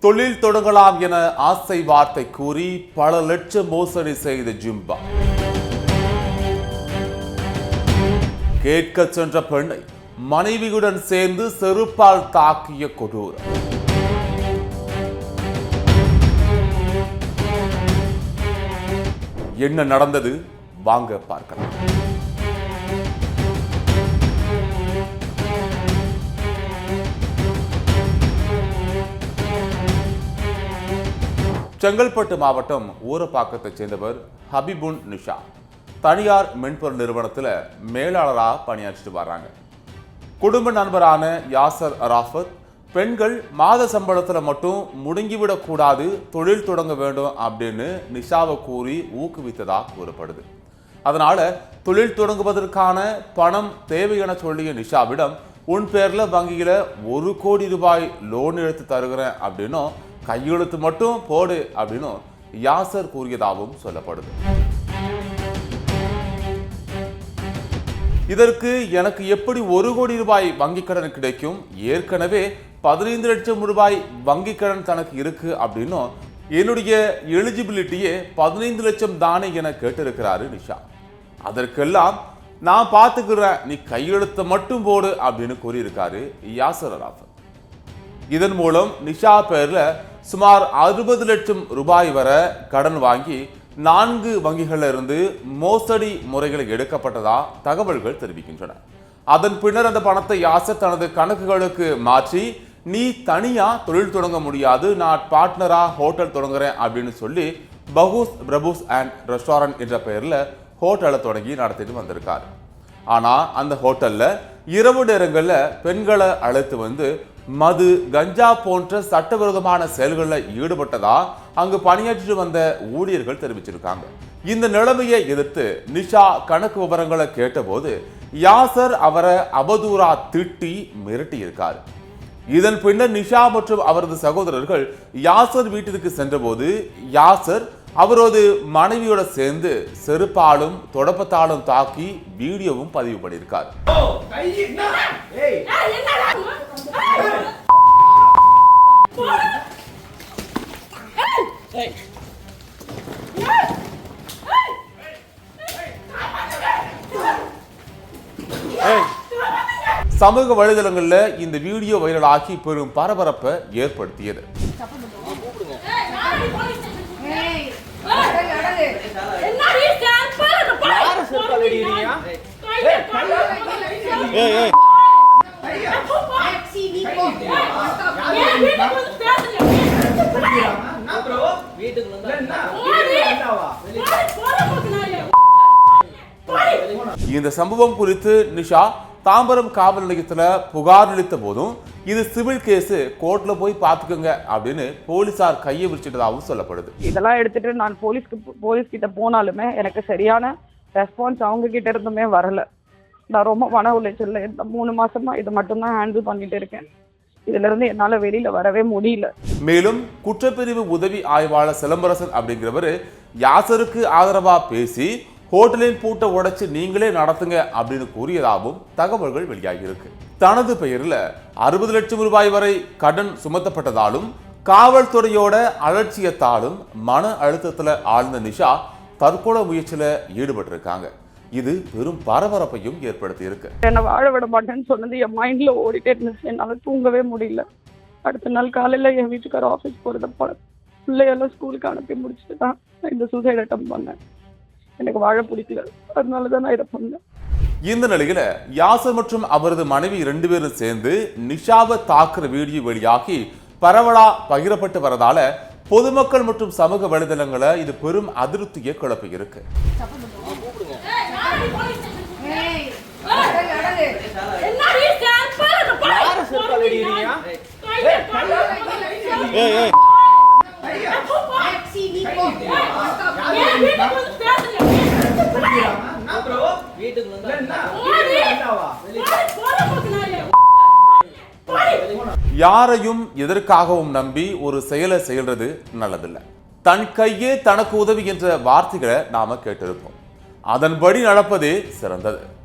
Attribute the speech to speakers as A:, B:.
A: தொழில் தொடங்கலாம் என ஆசை வார்த்தை கூறி பல லட்சம் மோசடி செய்த ஜிம்பா. கேட்க சென்ற பெண்ணை மனைவியுடன் சேர்ந்து செருப்பால் தாக்கிய கொடூரம். என்ன நடந்தது வாங்க பார்க்கலாம். செங்கல்பட்டு மாவட்டம் ஊரப்பாக்கத்தைச் சேர்ந்தவர் ஹபிபுன் நிஷா. தனியார் மென்பொருள் நிறுவனத்தில் மேலாளராக பணியாற்றிட்டு வர்றாங்க. குடும்ப நண்பரான யாசர் அராஃபத் பெண்கள் மாத சம்பளத்தில் மட்டும் முடங்கிவிடக்கூடாது, தொழில் தொடங்க வேண்டும் அப்படின்னு நிஷாவை கூறி ஊக்குவித்ததாக கூறப்படுது. அதனால தொழில் தொடங்குவதற்கான பணம் தேவை என சொல்லிய நிஷாவிடம் உன் பேர்ல வங்கியில 1 கோடி ரூபாய் லோன் எடுத்து தருகிறேன் அப்படின்னும் கையெழுத்து மட்டும் போடு அப்படின்னு யாசர் கூறியதாகவும் சொல்லப்படுது. இதற்கு எனக்கு எப்படி 1 கோடி ரூபாய் வங்கி கடன் கிடைக்கும், ஏற்கனவே 15 லட்சம் ரூபாய் வங்கி கடன் தனக்கு இருக்கு அப்படின்னும் என்னுடைய எலிஜிபிலிட்டியே 15 லட்சம் தானே என கேட்டிருக்கிறாரு நிஷா. அதற்கெல்லாம் நான் பார்த்துக்கிறேன், நீ கையெழுத்த மட்டும் போடு அப்படின்னு கூறியிருக்காரு யாசர் அராஃபத். இதன் மூலம் நிஷா பேர்ல சுமார் 60 லட்சம் ரூபாய் வரை கடன் வாங்கி 4 வங்கிகளில் இருந்து மோசடி முறைகளை எடுக்கப்பட்டதா தகவல்கள் தெரிவிக்கின்றன. அதன் பின்னர் அந்த பணத்தை யாசர் தனது கணக்குகளுக்கு மாற்றி, நீ தனியா தொழில் தொடங்க முடியாது, நான் பார்ட்னரா ஹோட்டல் தொடங்குறேன் அப்படின்னு சொல்லி பஹூஸ் பிரபூஸ் அண்ட் ரெஸ்டாரண்ட் என்ற பெயர்ல ஹோட்டலை தொடங்கி நடத்திட்டு வந்திருக்காரு. ஆனா அந்த ஹோட்டல்ல இரவு நேரங்களில் பெண்களை அழைத்து வந்து மது, கஞ்சா போன்ற சட்டவிரோதமான செயல்களில் ஈடுபட்டதா அங்கு பணியாற்றிட்டு வந்த ஊழியர்கள் தெரிவிச்சிருக்காங்க. இந்த நிலைமையை எதிர்த்து நிஷா கணக்கு விவரங்களை கேட்டபோது யாசர் அவரை அவதூறா திட்டி மிரட்டி இருக்காரு. இதன் பின்னர் நிஷா மற்றும் அவரது சகோதரர்கள் யாசர் வீட்டிற்கு சென்றபோது யாசர் அவரது மனைவியோட சேர்ந்து செருப்பாலும் தொடப்பத்தாலும் தாக்கி வீடியோவும் பதிவு பண்ணியிருக்கார். சமூக வலைதளங்கள்ல இந்த வீடியோ வைரலாகி பெரும் பரபரப்பை ஏற்படுத்தியது. இந்த சம்பவம் குறித்து நிஷா தாம்பரம் காவல் நிலையத்துல புகார் அளித்த போதும் இது சிவில் கேஸ், கோர்ட்ல போய் பாத்துக்கோங்க அப்படின்னு போலீசார் கையை விரிச்சிட்டதாகவும் சொல்லப்படுது.
B: இதெல்லாம் எடுத்துட்டு நான் போலீஸ் கிட்ட போனாலுமே எனக்கு சரியான ரெஸ்பான்ஸ் அவங்க கிட்ட இருந்துமே வரல. நான் ரொம்ப மன உளைச்சல்ல இந்த 3 மாசமா இது மட்டும்தான் ஹேண்டில் பண்ணிட்டு இருக்கேன். இதுல இருந்து என்னால வெளியில வரவே முடியல.
A: மேலும் குற்றப்பிரிவு உதவி ஆய்வாளர் சிலம்பரசன் அப்படிங்கிறவரு யாசருக்கு ஆதரவா பேசி ஹோட்டலின் பூட்டை உடைச்சு நீங்களே நடத்துங்க அப்படின்னு கூறியதாகவும் தகவல்கள் வெளியாகி இருக்கு. தனது பெயரில் 60 லட்சம் ரூபாய் வரை கடன் சுமத்தப்பட்டதாலும் காவல்துறையோட அலட்சியத்தாலும் மன அழுத்தத்தில் ஆழ்ந்த நிஷா தற்கொலை முயற்சியில ஈடுபட்டிருக்காங்க. இது பெரும் பரபரப்பையும் ஏற்படுத்தி இருக்கு.
B: என்னை வாழ விட மாட்டேன்னு சொன்னது என் மைண்ட்ல ஓடிட்டே இருந்துச்சு. என்னால தூங்கவே முடியல. அடுத்த நாள் காலையில என் வீட்டுக்கார ஆஃபீஸ் போறத பிள்ளையெல்லாம் ஸ்கூலுக்கு அனுப்பி முடிச்சுட்டு தான் இந்த சூசைட் அட்டம் பண்ணேன். எனக்கு வாழ பிடிக்கல, அதனாலதான் நான் இதை பண்ணேன்.
A: இந்த நிலையில யாசர் மற்றும் அவரது மனைவி 2 பேரும் சேர்ந்து நிஷாவை தாக்குற வீடியோ வெளியாகி பரவலா பகிரப்பட்டு வரதால பொதுமக்கள் மற்றும் சமூக வலைதளங்களை இது பெரும் அதிருப்தியை கிளப்பி இருக்கு. யாரையும் எதற்காகவும் நம்பி ஒரு செயலை செய்யறது நல்லதில்லை. தன் கையே தனக்கு உதவி என்ற வார்த்தைகளை நாம கேட்டிருப்போம். அதன்படி நடப்பதே சிறந்தது.